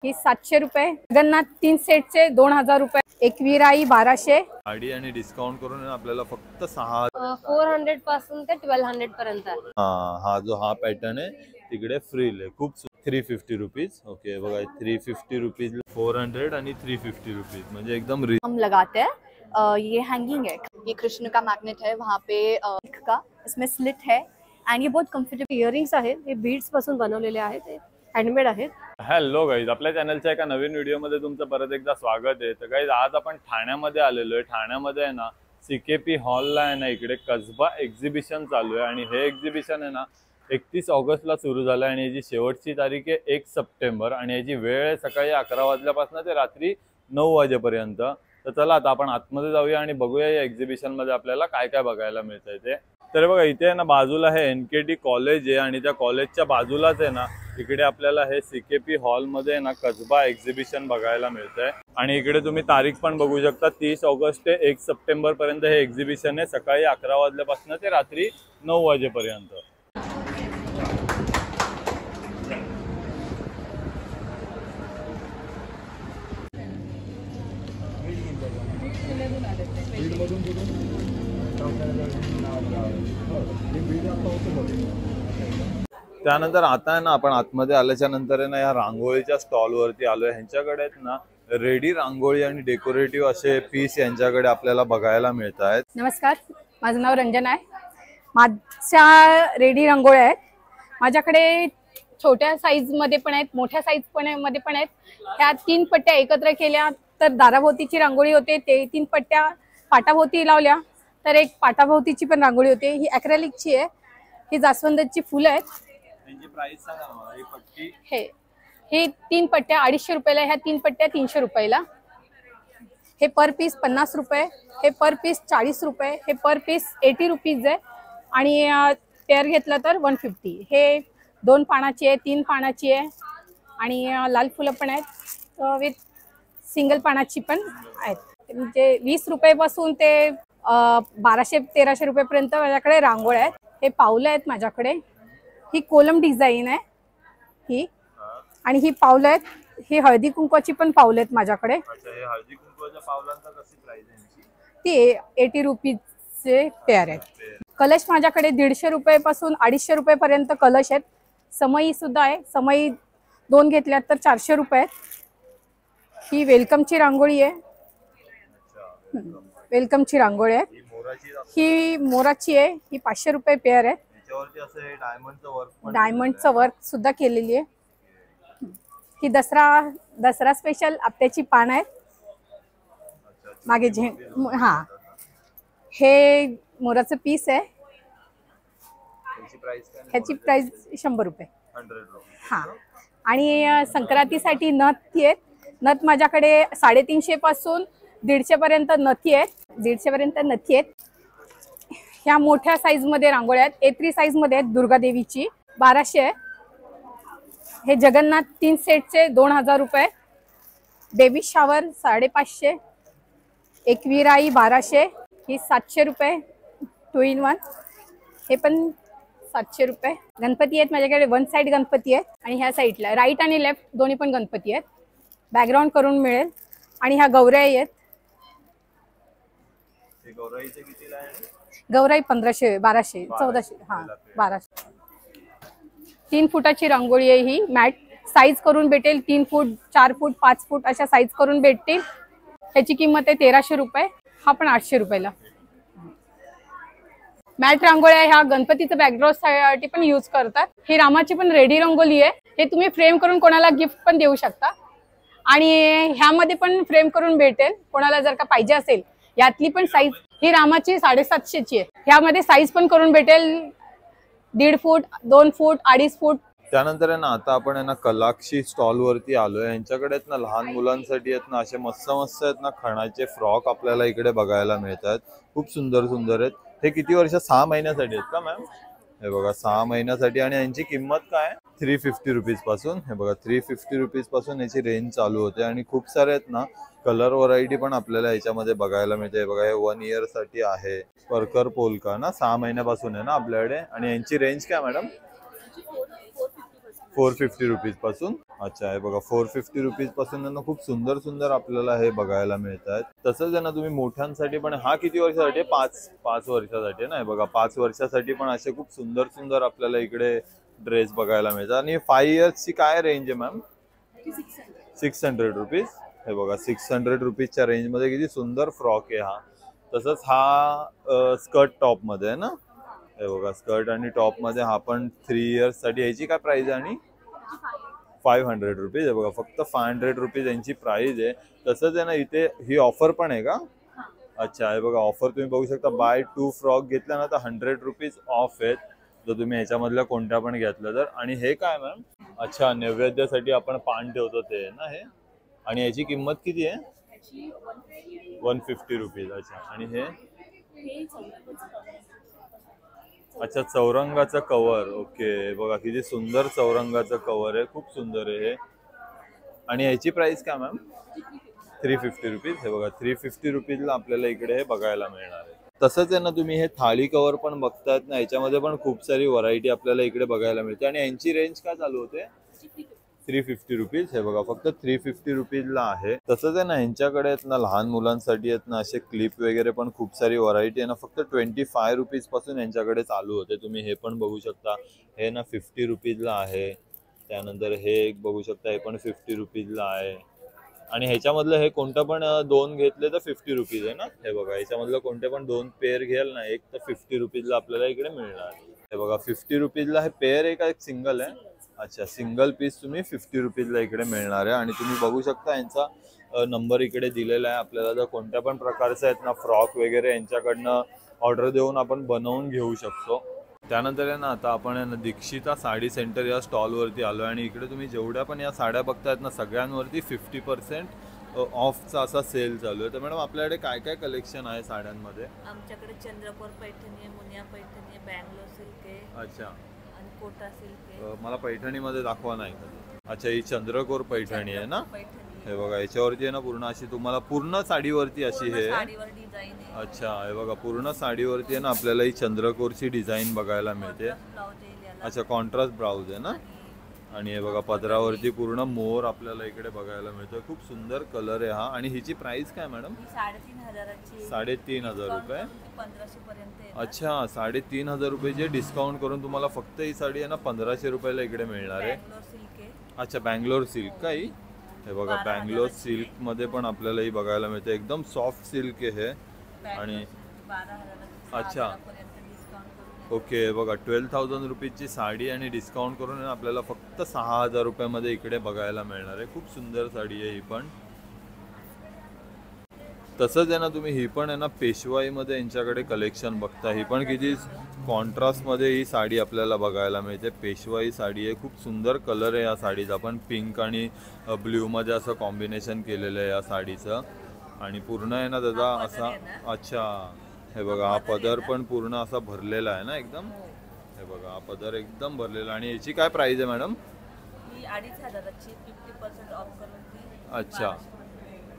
ही 700 रुपये, जगन्नाथ 3 सेटचे 2000 रुपये, एकविराई 1200 गाडी आणि डिस्काउंट करून आपल्याला फक्त 6 400 पासून ते 1200 पर्यंत आहे। हा जो हा पॅटर्न आहे तिकडे फ्रील आहे खूप 350 रुपीज। ओके बघा 350 रुपीज 400 आणि 350 रुपीज म्हणजे एकदम हम लगाते हैं। ये हैंगिंग है, ये कृष्ण का मैग्नेट है, वहाँ पे का इसमें स्लिट है एंड ये बहुत कम्फर्टेबल इयरिंग्स आहेत, हे बीड्स पासून बनवलेले आहेत, ते हँडमेड आहेत। हॅलो गाईज, आपल्या चॅनलच्या एका नवीन व्हिडिओमध्ये तुमचं परत एकदा स्वागत आहे। तर गाईज आज आपण ठाण्यामध्ये आलेलो आहे। ठाण्यामध्ये आहे ना CKP हॉलला आहे ना इकडे कसबा एक्झिबिशन चालू आहे आणि हे एक्झिबिशन आहे ना 31 ऑगस्टला सुरू झालं आणि याची शेवटची तारीख आहे 1 सप्टेंबर आणि याची वेळ आहे सकाळी 11 वाजल्यापासून ते रात्री 9 वाजेपर्यंत। तर चला आता आपण आतमध्ये जाऊया आणि बघूया या एक्झिबिशन मध्ये आपल्याला काय काय बघायला मिळतंय ते। तर बघा इथे आहे ना बाजूला हे NKT कॉलेज आहे आणि त्या कॉलेजच्या बाजूलाच आहे ना इकडे आपल्याला हे CKP हॉल मध्ये ना कसबा एक्झिबिशन बघायला मिळतंय आणि इकडे तुम्ही तारीख पण बघू शकता 30 ऑगस्ट ते 1 सप्टेंबर पर्यंत हे एक्झिबिशन आहे सकाळी 11 वाजल्यापासून ते रात्री 9 वाजेपर्यंत। त्यानंतर आता आहे ना आपण आतमध्ये आल्याच्या नंतर आहे ना या रांगोळीच्या स्टॉल वरती आलोय। ह्यांच्याकडे आहेत ना रेडी रांगोळी आणि डेकोरेटिव्ह असे पीस यांच्याकडे आपल्याला बघायला मिळत आहेत। नमस्कार, माझं नाव रंजना आहे। माझ्या रेडी रांगोळ्या आहेत माझ्याकडे, छोट्या साईज मध्ये पण आहेत, मोठ्या साईज मध्ये पण आहेत। ह्या 3 पट्ट्या एकत्र केल्या तर दाराभोवतीची रांगोळी होते, ते 3 पट्ट्या पाटाभोवती लावल्या तर एक पाटाभोवतीची पण रांगोळी होते। ही ॲक्रेलिकची आहे, ही जास्वंदाची फुलं आहेत। त्यांची प्राइस सांगा मला। ही पट्टी हे 3 पट्ट्या 250 रुपयाला, ह्या 3 पट्ट्या 300 रुपयाला। हे पर पीस 50 रुपये, हे पर पीस 40 रुपये, हे पर पीस 80 रुपीज आहे आणि पेअर घेतला तर 150। हे 2 पानाची आहे, 3 पानाची आहे आणि लाल फुलं पण आहेत विथ सिंगल पानाची पण आहेत। म्हणजे 20 रुपयापासून ते 1200-1300 रुपयापर्यंत माझ्याकडे रांगोळ्या आहेत। हे पावलं आहेत माझ्याकडे, ही कोलम डिझाईन आहे ही, आणि ही पावलं आहेत, ही हळदी कुंकवाची पण पावलं आहेत माझ्याकडे। हळदी कुंकवाच्या पावलांचा कशी प्राइस आहे? ती 80 रुपीजचे पेअर आहेत। कलश माझ्याकडे 150 रुपयापासून 250 रुपयापर्यंत कलश आहेत। समई सुद्धा आहे, समई 2 घेतल्यात तर 400 रुपये आहेत। ही वेलकमची रांगोळी आहे, वेलकमची रांगोळी आहे। ही मोराची आहे, ही 500 रुपये पेअर आहे। डायमंडचं वर्क सुद्धा केलेली आहे। ही दसरा स्पेशल आपट्याची पान आहेत मागे हा, हे मोराचं पीस आहे, ह्याची प्राइस 100 रुपये हा। आणि संक्रांतीसाठी नथ आहेत, नथ माझ्याकडे 350 पासून 150 पर्यंत नथी आहेत, 150 पर्यंत नथी आहेत। ह्या मोठ्या साईज मध्ये रांगोळ्या आहेत, A3 साईज मध्ये आहेत, दुर्गा देवीची 1200 आहे। हे जगन्नाथ 3 सेटचे 2000 रुपये, बेबी शावर 550, एकविराई 1200, ही 700 रुपये 2 in 1, हे पण 700 रुपये। गणपती आहेत माझ्याकडे, 1 साइड गणपती आहेत आणि ह्या साईडला राईट आणि लेफ्ट दोन्ही पण गणपती आहेत, बॅकग्राऊंड करून मिळेल। आणि ह्या गौराई आहेत, गौराई 1500, 1200, 1400 हा 1200। 3 फुटाची रांगोळी आहे ही, मॅट साईज करून भेटेल, 3 फूट 4 फूट 5 फूट अशा साईज करून भेटतील। ह्याची किंमत आहे 1300 रुपये, हा पण 800 रुपयाला। मॅट रांगोळ्या ह्या गणपतीचं बॅकड्रॉप साठी पण यूज करतात। ही रामाची पण रेडी रंगोली आहे, हे तुम्ही फ्रेम करून कोणाला गिफ्ट पण देऊ शकता आणि ह्यामध्ये पण फ्रेम करून भेटेल कोणाला जर का पाहिजे असेल। यातली पण साईज ही रामाची 750 ची आहे, ह्यामध्ये साईज पण करून भेटेल 1.5 फूट 2 फूट 2.5 फूट। त्यानंतर आहे ना आता आपण आहे ना कलाक्षी स्टॉल वरती आलोय। यांच्याकडे आहेत ना लहान मुलांसाठी आहेत ना असे मस्त आहेत ना खणाचे फ्रॉक आपल्याला इकडे बघायला मिळतात, खूप सुंदर सुंदर आहेत। हे किती वर्ष? 6 महिन्यासाठी आहेत का मॅम? हे बघा 6 महिन्यासाठी आणि यांची किंमत काय? 350 रुपीज पासून। हे बघा 350 रुपीज पासून याची रेंज चालू होते आणि खूप सारे आहेत ना कलर व्हरायटी पण आपल्याला याच्यामध्ये बघायला मिळते। बघा हे 1 इयर साठी आहे, परकर पोलका ना 6 महिन्यापासून आहे ना आपल्याकडे। आणि यांची रेंज काय मॅडम? 450 रुपीज पासून. अच्छा, हे बघा 450 रुपीज पासून ना खूप सुंदर सुंदर आपल्याला हे बघायला मिळतात. तसंच आहे ना तुम्ही मोठ्यांसाठी पण, हा किती वर्षासाठी? 5 वर्षासाठी ना. हे बघा 5 वर्षासाठी पण असे खूप सुंदर सुंदर आपल्याला इकडे ड्रेस बघायला मिळतात. आणि 5 इयर्सची काय रेंज आहे मॅम? 600 रुपीज. हे बघा 600 रुपीजच्या रेंजमध्ये किती सुंदर फ्रॉक आहे हा. तसंच हा स्कर्ट टॉप मध्ये आहे ना. हे बघा स्कर्ट आणि टॉप मध्ये हा पण 3 इयर्स साठी. याची काय प्राइस आहे? आणि 500 रुपीज. आहे बघा फक्त 500 रुपीज यांची प्राइस आहे. तसंच आहे ना इथे ही ऑफर पण आहे का? अच्छा, हे बघा ऑफर तुम्ही बघू शकता. बाय 2 फ्रॉक घेतला ना तर 100 रुपीज ऑफ आहेत जर तुम्ही ह्याच्यामधल्या कोणत्या पण घेतलं तर. आणि हे काय मॅम? अच्छा, नैवेद्यासाठी आपण पान ठेवतो ते ना हे. आणि याची किंमत किती आहे? 150 रुपीज. अच्छा, आणि हे अच्छा चौरंगाचं कवर. ओके, बघा किती सुंदर चौरंगाचं कवर आहे. खूप सुंदर आहे हे. आणि याची प्राइस काय मॅम? 350 रुपीज. हे बघा 350 रुपीजला आपल्याला इकडे हे बघायला मिळणार आहे. तसंच आहे ना तुम्ही हे थाळी कवर पण बघतायत ना, याच्यामध्ये पण खूप सारी व्हरायटी आपल्याला इकडे बघायला मिळते. आणि यांची रेंज काय चालू होते? 350 रुपीज. हे बघा फक्त 350 रुपीजला आहे. तसंच आहे ना यांच्याकडे आहेत ना लहान मुलांसाठी आहेत ना असे क्लिप वगैरे पण खूप सारी व्हरायटी आहे ना. फक्त 25 रुपीज पासून यांच्याकडे चालू होते. तुम्ही हे पण बघू शकता. हे ना 50 रुपीजला आहे. त्यानंतर हे एक बघू शकता, हे पण 50 रुपीजला आहे. आणि ह्याच्यामधलं हे कोणतं पण 2 घेतले तर 50 रुपीज आहे ना. हे बघा ह्याच्यामधलं कोणते पण 2 पेअर घ्याल ना एक तर 50 रुपीजला आपल्याला इकडे मिळणार. हे बघा 50 रुपीजला हे पेअर आहे का एक सिंगल आहे? अच्छा, सिंगल पीस तुम्ही 50 रुपीजला इकडे मिळणार आहे. आणि तुम्ही बघू शकता यांचा नंबर इकडे दिलेला आहे. आपल्याला जर कोणत्या पण प्रकारचे आहेत ना फ्रॉक वगैरे यांच्याकडनं ऑर्डर देऊन आपण बनवून घेऊ शकतो. त्यानंतर आहे ना आता आपण आहे ना दीक्षिता साडी सेंटर या स्टॉलवरती आलो आहे. आणि इकडे तुम्ही जेवढ्या पण या साड्या बघतायत ना सगळ्यांवरती 50% ऑफचा असा सेल चालू आहे. तर मॅडम आपल्याकडे काय काय कलेक्शन आहे साड्यांमध्ये? आमच्याकडे चंद्रकोर पैठणी आहे, मुनिया पैठणी आहे, बँगलोर सिल्क आहे अच्छा, आणि कोटा सिल्क आहे. मला पैठणीमध्ये दाखवा नाही का? अच्छा, ही चंद्रकोर पैठणी आहे ना. पैठणी हे बघा याच्यावरती आहे ना पूर्ण अशी तुम्हाला पूर्ण साडीवरती अशी हे. साडीवर डिझाईन आहे. अच्छा, हे बघा पूर्ण साडीवरती आहे ना आपल्याला ही चंद्रकोरची डिझाईन बघायला मिळते. ब्लाउज येईल याला. अच्छा, कॉन्ट्रास्ट ब्लाउज आहे ना. आणि हे बघा पदरावरती पूर्ण मोर आपल्याला इकडे बघायला मिळतोय. खूप सुंदर कलर आहे हा. आणि हिची प्राइस काय मॅडम? ही 3,500ची. 3,500 रुपये. 1500 पर्यंत आहे. अच्छा, 3,500 रुपयेचे डिस्काउंट करून तुम्हाला फक्त ही साडी आहे ना 1500 रुपयाला इकडे मिळणार आहे. बँगलोर सिल्क आहे. अच्छा, बँगलोर सिल्क का ही? हे बघा बँगलोर सिल्क मध्ये पण आपल्याला ही बघायला मिळते. एकदम सॉफ्ट सिल्क आहे हे. आणि 12,000 अच्छा, डिस्काउंट करून. ओके, बघा 12,000 रुपीजची साडी आणि डिस्काउंट करून आपल्याला फक्त 6,000 रुपयामध्ये इकडे बघायला मिळणार आहे. खूप सुंदर साडी आहे ही पण. तसंच आहे ना तुम्ही ही पण आहे ना पेशवाईमध्ये यांच्याकडे कलेक्शन बघता. ही पण किती कॉन्ट्रास्टमध्ये ही साडी आपल्याला बघायला मिळते. पेशवाई साडी आहे. खूप सुंदर कलर आहे या साडीचा पण. पिंक आणि ब्ल्यूमध्ये असं कॉम्बिनेशन केलेलं आहे या साडीचं. आणि पूर्ण आहे ना त्याचा असा. अच्छा, हे बघा हा पदर पण पूर्ण असा भरलेला आहे ना एकदम. हे बघा हा पदर एकदम भरलेला. आणि याची काय प्राइस आहे मॅडम? ही 2,500ची 50% ऑफ करून ती. अच्छा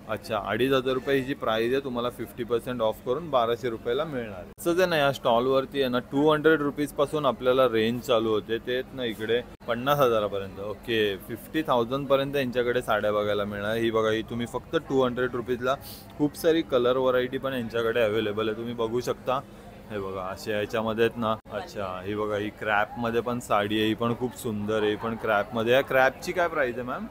अच्छा, 2,500 रुपये हिची प्राइस आहे. तुम्हाला 50% ऑफ करून 1,200 रुपयाला मिळणार. तसंच आहे ना या स्टॉलवरती आहे ना 200 रुपीज पासून आपल्याला रेंज चालू होते. ते ना इकडे 50,000 पर्यंत. ओके, 50,000 पर्यंत यांच्याकडे साड्या बघायला मिळणार. ही बघा ही तुम्ही फक्त 200 रुपीजला. खूप सारी कलर व्हरायटी पण यांच्याकडे अवेलेबल आहे. तुम्ही बघू शकता. हे बघा अशा याच्यामध्ये आहेत ना. अच्छा, ही बघा ही क्रॅपमध्ये पण साडी आहे. ही पण खूप सुंदर आहे. ही पण क्रॅपमध्ये. या क्रॅपची काय प्राइस आहे मॅम?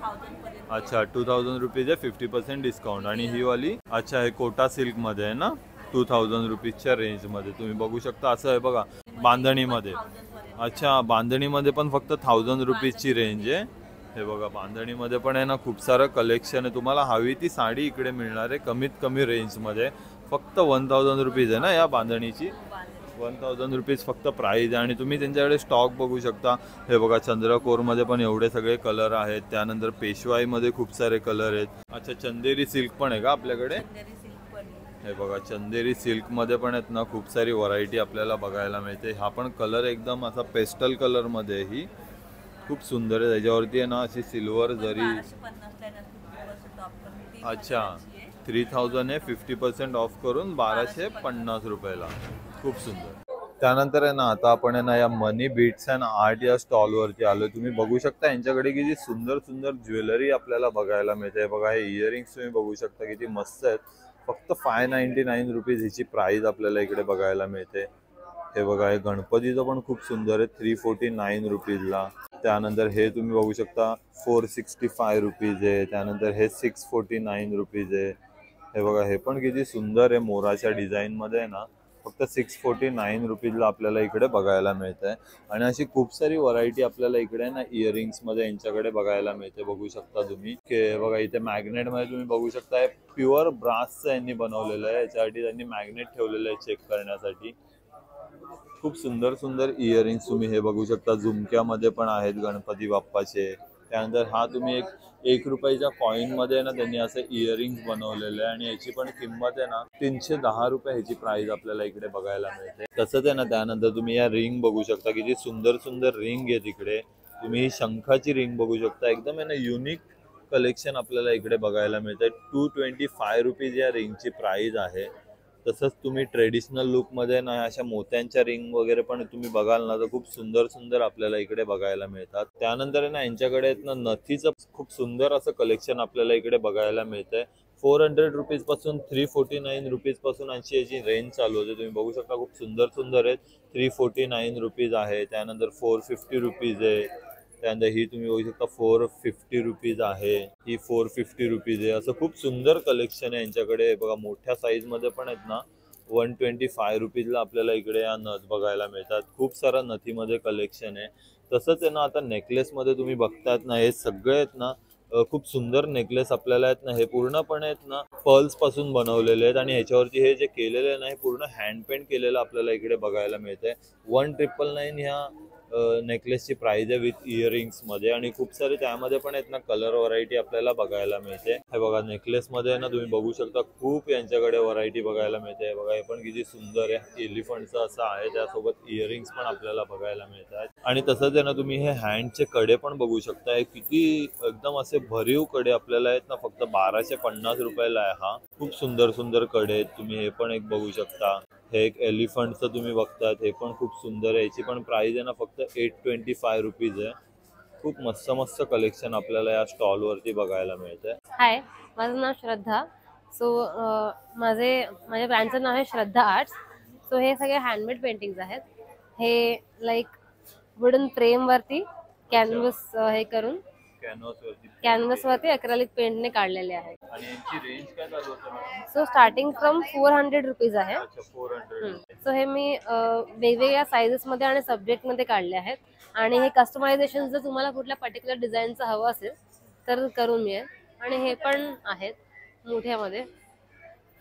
2,000 पर्यंत. अच्छा, 2,000 रुपीज आहे 50% डिस्काउंट. आणि ही वाली अच्छा हे कोटा सिल्कमध्ये आहे ना 2,000 रुपीजच्या रेंजमध्ये. तुम्ही बघू शकता असं आहे बघा बांधणीमध्ये. अच्छा, बांधणीमध्ये पण फक्त 1,000 रुपीजची रेंज आहे. हे बघा बांधणीमध्ये पण आहे ना खूप सारं कलेक्शन आहे. तुम्हाला हवी ती साडी इकडे मिळणार आहे कमीत कमी रेंजमध्ये. फक्त 1,000 रुपीज आहे ना या बांधणीची. 1,000 रुपीज फक्त प्राईज आहे. आणि तुम्ही त्यांच्याकडे स्टॉक बघू शकता. हे बघा चंद्रकोरमध्ये पण एवढे सगळे कलर आहेत. त्यानंतर पेशवाईमध्ये खूप सारे कलर आहेत. अच्छा, चंदेरी सिल्क पण आहे का आपल्याकडे? चंदेरी सिल्क पण आहे. हे बघा चंदेरी सिल्कमध्ये पण आहेत ना खूप सारी व्हरायटी आपल्याला बघायला मिळते. हा पण कलर एकदम असा पेस्टल कलरमध्ये ही खूप सुंदर आहे. त्याच्यावरती आहे ना अशी सिल्वर जरी. 1250 ला 50% ऑफ करून ती. अच्छा, 3,000 आहे 50% ऑफ करून 1,250 रुपयाला. खूप सुंदर. त्यानंतर आहे ना आता आपण आहे ना या मनी बीट्स अँड आर्ट या स्टॉल वरती आलोय. तुम्ही बघू शकता यांच्याकडे किती सुंदर सुंदर ज्वेलरी आपल्याला बघायला मिळते. बघा हे इयरिंग्स तुम्ही बघू शकता किती मस्त आहेत. फक्त 599 रुपीज हिची प्राइस आपल्याला इकडे बघायला मिळते. हे बघा हे गणपतीचं पण खूप सुंदर आहे 349 रुपीजला. त्यानंतर हे तुम्ही बघू शकता 465 रुपीज आहे. त्यानंतर हे 649 रुपीज आहे. हे बघा हे पण किती सुंदर आहे मोराच्या डिझाईन मध्ये आहे ना. फक्त 649 रुपीजला आपल्याला इकडे बघायला मिळत आहे. आणि अशी खूप सारी व्हरायटी आपल्याला इकडे ना इयरिंग्स मध्ये यांच्याकडे बघायला मिळते. बघू शकता तुम्ही की बघा इथे मॅग्नेट मध्ये तुम्ही बघू शकता प्युअर ब्रासचं यांनी बनवलेलं आहे. याच्यासाठी त्यांनी मॅग्नेट ठेवलेलं आहे चेक करण्यासाठी. खूप सुंदर सुंदर इयरिंग्स तुम्ही हे बघू शकता. झुमक्यामध्ये पण आहेत गणपती बाप्पाचे. त्यानंतर हा तुम्ही एक रुपयाच्या कॉइन मध्ये ना त्यांनी असं इयरिंग्स बनवलेलं आहे आणि याची पण किंमत आहे ना 310 रुपये ह्याची प्राइस आपल्याला इकडे बघायला मिळते. तसंच आहे ना त्यानंतर तुम्ही या रिंग बघू शकता किती सुंदर सुंदर रिंग आहे तिकडे. तुम्ही ही शंखाची रिंग बघू शकता. एकदम आहे ना युनिक कलेक्शन आपल्याला इकडे बघायला मिळते. 225 रुपीज या रिंगची प्राइस आहे. तसंच तुम्ही ट्रेडिशनल लुक मध्ये ना अशा मोत्यांच्या रिंग वगैरे पण तुम्ही बघाल ना तर खूप सुंदर सुंदर आपल्याला इकडे बघायला मिळतात. त्यानंतर ना यांच्याकडे ना नथीचं खूप सुंदर असं कलेक्शन आपल्याला इकडे बघायला मिळतंय. 400 रुपीज पासून 349 रुपीज पासून अशी याची रेंज चालू होते. तुम्ही बघू शकता खूप सुंदर सुंदर आहेत. 349 रुपीज आहे. त्यानंतर 450 रुपीज आहे. त्यानंतर ही तुम्ही बघू शकता 450 रुपीज आहे. ही 450 रुपीज आहे. असं खूप सुंदर कलेक्शन आहे यांच्याकडे. बघा मोठ्या साईज मध्ये पण आहेत ना 125 रुपीजला आपल्याला इकडे या नथ बघायला मिळतात. खूप सारा नथीमध्ये कलेक्शन आहे. तसंच आहे ना आता नेकलेस मध्ये तुम्ही बघतायत ना हे सगळे आहेत ना खूप सुंदर नेकलेस आपल्याला आहेत ना हे पूर्णपणे आहेत ना पर्ल्स पासून बनवलेले आहेत. आणि ह्याच्यावरती हे जे केलेले आहे ना हे पूर्ण हँड पेंट केलेलं आपल्याला इकडे बघायला मिळतंय. 1999 ह्या नेकलेसची प्राइस आहे विथ इयरिंग्स मध्ये. आणि खूप सारे त्यामध्ये पण आहेत ना कलर व्हरायटी आपल्याला बघायला मिळते. हे बघा नेकलेस मध्ये ना तुम्ही बघू शकता खूप यांच्याकडे व्हरायटी बघायला मिळते. बघा हे पण किती सुंदर आहे. एलिफंटचं असं आहे. त्यासोबत इयरिंग्स पण आपल्याला बघायला मिळतात. आणि तसंच आहे ना तुम्ही हे हँडचे कडे पण बघू शकता. किती एकदम असे भरीव कडे आपल्याला आहेत ना फक्त 1250 रुपयाला आहे. हा खूप सुंदर सुंदर कडे आहेत. तुम्ही हे पण एक बघू शकता. हे एक एलिफंटचं तुम्ही बघतात. हे पण खूप सुंदर आहे. याची पण प्राइस आहे ना फक्त 825 रुपीज आहे. खूप मस्त मस्त कलेक्शन आपल्याला या स्टॉल वरती बघायला मिळतंय. हाय, माझं नाव श्रद्धा. सो माझ्या ब्रँडचं नाव आहे श्रद्धा आर्ट्स. सो हे सगळे हँडमेड पेंटिंग्स आहेत. हे लाईक वुडन फ्रेम वरती कॅनव्हस हे करून कॅनव्हस वरती अक्रेलिक पेंटने काढलेले आहेत. आणि यांची रेंज काय चालू होते? सो स्टार्टिंग फ्रॉम 400 रुपीज आहे. अच्छा 400. सो हे मी वेगवेगळ्या साइजेस मध्ये आणि सब्जेक्ट मध्ये काढले आहेत. आणि हे कस्टमायझेशन जर तुम्हाला कुठल्या पर्टिक्युलर डिझाईनचं हवं असेल तर करून मिळेल. आणि हे पण आहेत मोठ्यामध्ये.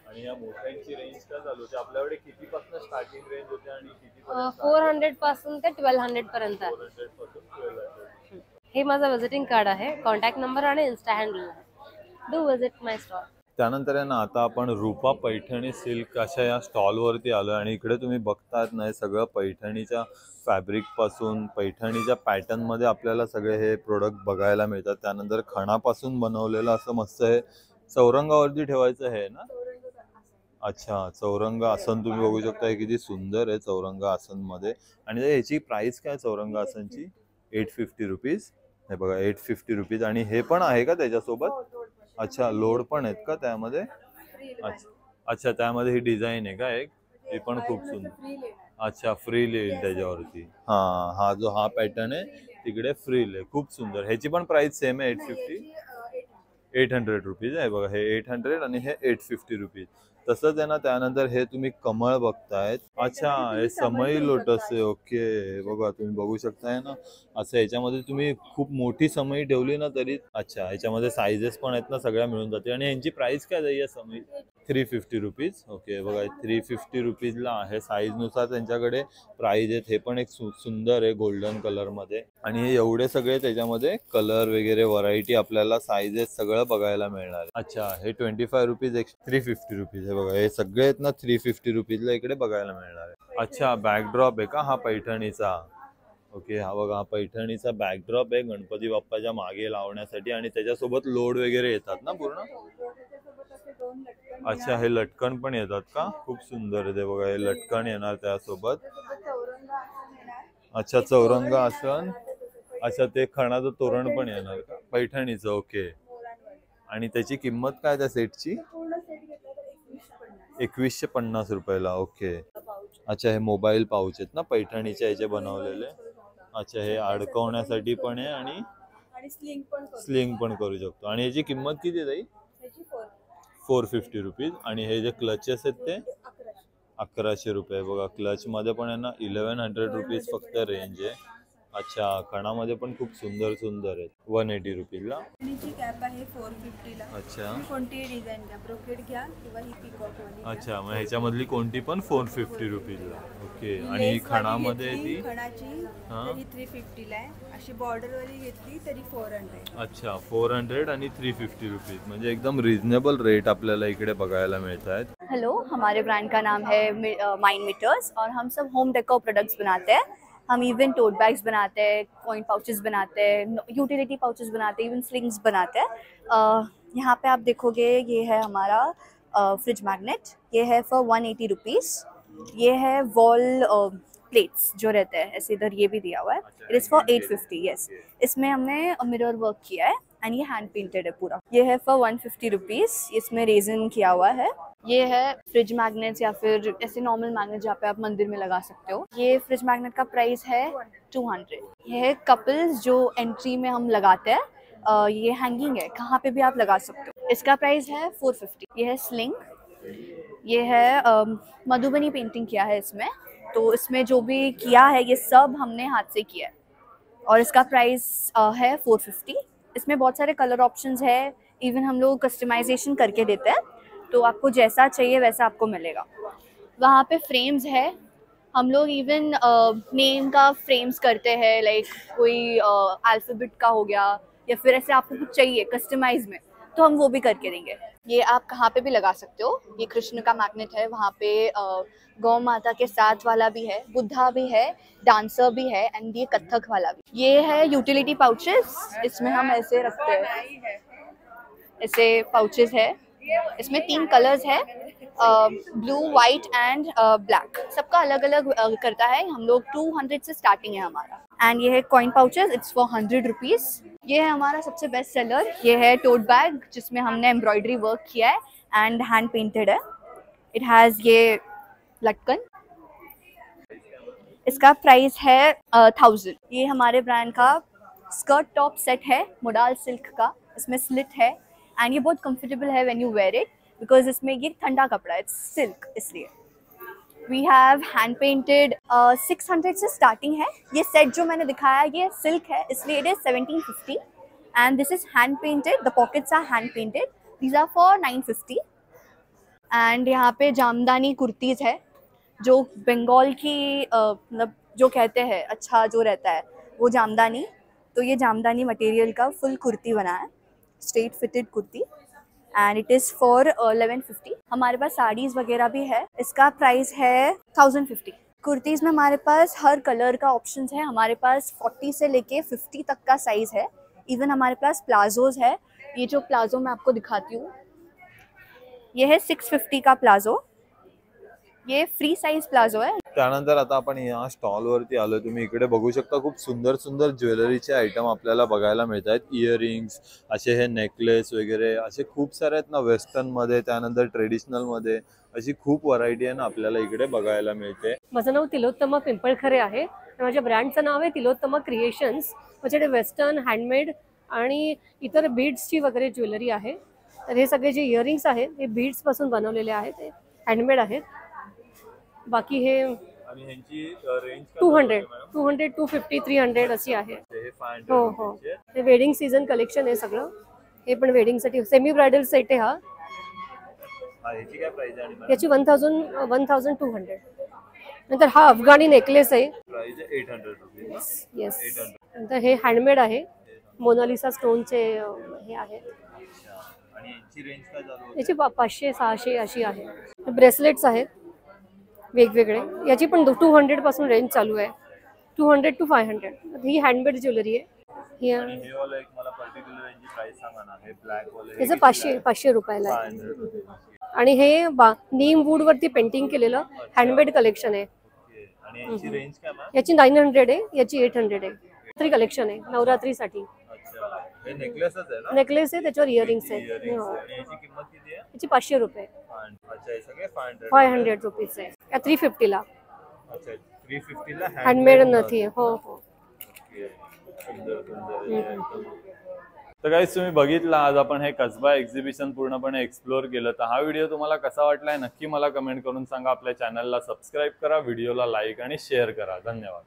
आणि या मोठ्यांची रेंज काय चालू होते? आपल्याकडे कितीपासून स्टार्टिंग रेंज होते आणि किती? 400 पासून ते 1200 पर्यंत आहे. 400 पासून 1200. हे माझं विजिटिंग कार्ड आहे. कॉन्टॅक्ट नंबर आणि इन्स्टा हँडल आहे. Do visit my stall. त्यानंतर आहे ना आता आपण रूपा पैठणी सिल्क अशा या स्टॉल वरती आलोय. आणि इकडे तुम्ही बघतात ना हे सगळं पैठणीच्या फॅब्रिक पासून पैठणीच्या पॅटर्न मध्ये आपल्याला सगळे हे प्रोडक्ट बघायला मिळतात. त्यानंतर खणापासून बनवलेलं असं मस्त हे चौरंगावरती ठेवायचं आहे ना. अच्छा चौरंग आसन तुम्ही बघू शकता. हे किती सुंदर आहे चौरंग आसन मध्ये. आणि याची प्राइस काय चौरंग आसनची? 850 रुपीज. हे बघा 850 रुपीज. आणि हे पण आहे का त्याच्यासोबत? अच्छा लोड पण आहेत का त्यामध्ये? अच्छा अच्छा त्यामध्ये ही डिझाईन आहे का एक? ही पण खूप सुंदर. अच्छा फ्रील येईल त्याच्यावरती. हा जो हा पॅटर्न आहे तिकडे फ्रील आहे. खूप सुंदर. ह्याची पण प्राइस सेम आहे 800 रुपीज आहे. बघा हे 800 आणि हे 850 रुपीज. तसंच आहे ना त्यानंतर हे तुम्ही कमळ बघतायत. अच्छा हे समई लोटस आहे. ओके बघा तुम्ही बघू शकताय ना असं याच्यामध्ये तुम्ही खूप मोठी समई ठेवली ना तरी. अच्छा ह्याच्यामध्ये साईजेस पण आहेत ना सगळ्या मिळून जाते. आणि यांची प्राइस काय जाईल या समई? 350 रुपीज. ओके बघा 350 रुपीजला आहे. साईज नुसार त्यांच्याकडे प्राइस आहेत. हे पण एक सुंदर आहे गोल्डन कलर मध्ये. आणि हे एवढे सगळे त्याच्यामध्ये कलर वगैरे व्हरायटी आपल्याला साईजेस सगळं बघायला मिळणार. अच्छा हे 25 रुपीज 350 रुपीज. हे बघा हे सगळे आहेत ना 350 रुपीजला इकडे बघायला मिळणार आहे. अच्छा बॅकड्रॉप आहे का हा पैठणीचा? ओके हा बघा हा पैठणीचा बॅकड्रॉप आहे गणपती बाप्पाच्या मागे लावण्यासाठी. आणि त्याच्यासोबत लोड वगैरे येतात ना पूर्ण. अच्छा, हे लटकन पण येतात का? खूप सुंदर आहे ते बघा, हे लटकन येणार त्यासोबत. अच्छा, चौरंग आसन. अच्छा, ते खणाचं तोरण पण येणार का पैठणीचं? ओके. आणि त्याची किंमत काय त्या सेटची? 2150 रुपयाला. ओके. अच्छा, हे मोबाईल पाऊच आहेत ना पैठणीचे याचे बनवलेले. अच्छा, हे अडकवण्यासाठी पण आहे आणि स्लिंग पण करू शकतो. आणि याची किंमत किती आहे ताई? 450 रुपीज. आणि हे जे क्लचेस आहेत ते 1100 रुपये. बघा, क्लच मध्ये पण आहे ना 1100 रुपीज फक्त रेंज आहे. अच्छा, खणामध्ये पण खूप सुंदर सुंदर आहेत. 180 रुपीजला. कॅप आहे 450 ला. अच्छा, कोणतीही डिझाईन घ्या, ब्रोकेड घ्या किंवा ही पिकॉक वाली. अच्छा, मग ह्याच्यामधली कोणती पण 450 रुपीजला. ओके. आणि ही खणामध्ये ती खणाची तरी 350 ला आहे. अशी बॉर्डर वाली घेतली तरी 400. अच्छा, 400 आणि 350 रुपीज. म्हणजे एकदम रिजनेबल रेट आपल्याला इकडे बघायला मिळत आहेत. हेलो, हमारे ब्रांड का नाम है माइंड मीटर्स और हम सब होम डेकोर प्रोडक्ट्स बनाते हैं. हम इवन टोट बैग्स बनाते हैं, कॉइन पाउचेस बनाते हैं, यूटिलिटी पाउचेस बनाते हैं, इवन स्लिंग्स बनाते हैं. यहाँ पे आप देखोगे ये है हमारा फ्रिज मैग्नेट. ये है फॉर 180 रुपीज़. ये है वॉल प्लेट्स जो रहते हैं ऐसे, इधर ये भी दिया हुआ है. It is for 850. यस, इसमें हमने मिरर वर्क किया है एंड ये हैंड पेंटेड है पूरा. ये है फॉर 150 रुपीज़. इसमें रेजन किया हुआ है. ये है फ्रिज मैग्नेट या फिर ऐसे नॉर्मल मैग्नेट जहाँ पे आप मंदिर में लगा सकते हो. ये फ्रिज मैग्नेट का प्राइस है 200. ये है कपल्स जो एंट्री में हम लगाते हैं. ये हैंगिंग है, कहाँ पे भी आप लगा सकते हो. इसका प्राइस है 450. ये है स्लिंग. ये है मधुबनी पेंटिंग किया है इसमें. तो इसमें जो भी किया है ये सब हमने हाथ से किया है और इसका प्राइस है 450. इसमें बहुत सारे कलर ऑप्शंस है. इवन हम लोग कस्टमाइजेशन करके देते हैं, तो आपको जैसा चाहिए वैसा आपको मिलेगा. वहाँ पे फ्रेम्स है. हम लोग इवन नेम का फ्रेम्स करते हैं, लाइक कोई अल्फ़ाबेट का हो गया या फिर ऐसे आपको कुछ चाहिए कस्टमाइज में, तो हम वो भी करके देंगे. ये आप कहाँ पे भी लगा सकते हो. ये कृष्ण का मैग्नेट है. वहाँ पे गौ माता के साथ वाला भी है, बुद्धा भी है, डांसर भी है एंड ये कथक वाला भी. ये है यूटिलिटी पाउचेस. इसमें हम ऐसे रखते हैं, ऐसे पाउचेस है. इसमें 3 कलर्स है, ब्लू, वाइट एंड ब्लैक. सबका अलग अलग करता है. हम लोग 200 से स्टार्टिंग है हमारा. एंड ये है coin pouches. It's for 100 rupees. ये है हमारा सबसे बेस्ट सेलर. ये है टोट बैग जिसमें हमने एम्ब्रॉयडरी वर्क किया है एंड हैंड पेंटेड है. इट हैज़ ये लटकन. इसका प्राइस है 1000. ये हमारे ब्रांड का स्कर्ट टॉप सेट है मोडाल सिल्क का. इसमें स्लिट है एंड ये बहुत कंफर्टेबल है when you wear it, because इसमें ये ठंडा कपड़ा है, इट्स सिल्क, इसलिए. We have hand painted. 600 से स्टार्टिंग है. ये सेट जो मैंने दिखाया ये सिल्क है, इसलिए it is 1750 and this is hand painted. The pockets are hand painted. These are for 950. And यहाँ पे जामदानी कुर्तीज़ है जो बंगाल की मतलब जो कहते हैं अच्छा जो रहता है वो जामदानी. तो ये जामदानी मटेरियल का फुल कुर्ती बना है, straight fitted kurti end it is for 1150. हमारे पास साड़ीज़ वगैरह भी है. इसका प्राइस है 1050. कुर्तीज़ में हमारे पास हर कलर का ऑप्शंस है. हमारे पास 40 से लेके 50 तक का साइज़ है. इवन हमारे पास प्लाजोज़ है. ये जो प्लाजो मैं आपको दिखाती हूँ, ये है 650 का प्लाजो. ये फ्री साइज प्लाजो है. त्यानंतर आता आपण या स्टॉल वरती आलो. तुम्ही इकडे बघू शकता खूप सुंदर सुंदर ज्वेलरीचे आयटम आपल्याला बघायला मिळत आहेत. इयरिंग्स, असे हे नेकलेस वगैरे असे खूप सारे आहेत ना, वेस्टर्न मध्ये, त्यानंतर ट्रेडिशनल मध्ये, अशी खूप व्हरायटी आहे ना आपल्याला इकडे बघायला मिळते. माझं नाव तिलोत्तमा पिंपळखरे आहे. माझ्या ब्रँडचं नाव आहे तिलोत्तमा क्रिएशन्स. माझ्याकडे वेस्टर्न, हँडमेड आणि इतर बीड्सची वगैरे ज्वेलरी आहे. तर हे सगळे जे इयरिंग्स आहेत हे बीड्सपासून बनवलेले आहेत, ते हँडमेड आहेत. बाकी हे आणि ह्यांची रेंज 200, 250, 300 अशी आहे. हो हो, हे वेडिंग सीझन कलेक्शन आहे सगळं. हे पण वेडिंगसाठी सेमी ब्रायडल सेट आहे हा. ह्याची काय प्राइस आहे? याची 1200. नंतर हा अफगाणी नेकलेस आहे. प्राइस आहे 800 रुपीज. येस. नंतर हे हँडमेड आहे, मोनालिसा स्टोनचे हे आहे. आणि यांची रेंज काय चालू आहे? याची 500, 600 अशी आहे. ब्रेसलेट्स आहेत वेगवेगळे. याची पण 200 पासून रेंज चालू आहे. 200 to 500. ही हँडमेड ज्वेलरी आहे. आणि हे वाला एक मला पर्टिक्युलर यांची प्राइस प्राइस सांगा ना. हे ब्लॅक वाले त्याचं 500 रुपयाला आहे. 500 रुपये. आणि हे नीम वूड वरती पेंटिंग केलेलं हँडमेड कलेक्शन आहे. ओके. आणि याची रेंज काय मॅम? याची 900 आहे, याची 800 आहे. नवरात्री कलेक्शन आहे, नवरात्रीसाठी. अच्छा, हे नेकलेसच आहे ना? नेकलेस आहे, त्याच्यावर इयरिंग्स आहे. Earrings हो. आहे. आणि याची किंमत किती आहे? याची 500 रुपये. अच्छा, हे सगळे 500. 500 रुपीज आहे. या 350 ला अच्छा, 350 ला हँडमेड नथी आहे. हो हो. ओके. सुंदर सुंदर हे एकदम. तर गाईज तुम्ही बघितलं, आज आपण हे कसबा एक्झिबिशन पूर्णपणे एक्सप्लोर केलं. तर हा व्हिडिओ तुम्हाला कसा वाटलाय नक्की मला कमेंट करून सांगा. आपल्या चॅनलला सबस्क्राईब करा, व्हिडिओला लाईक आणि शेअर करा. धन्यवाद.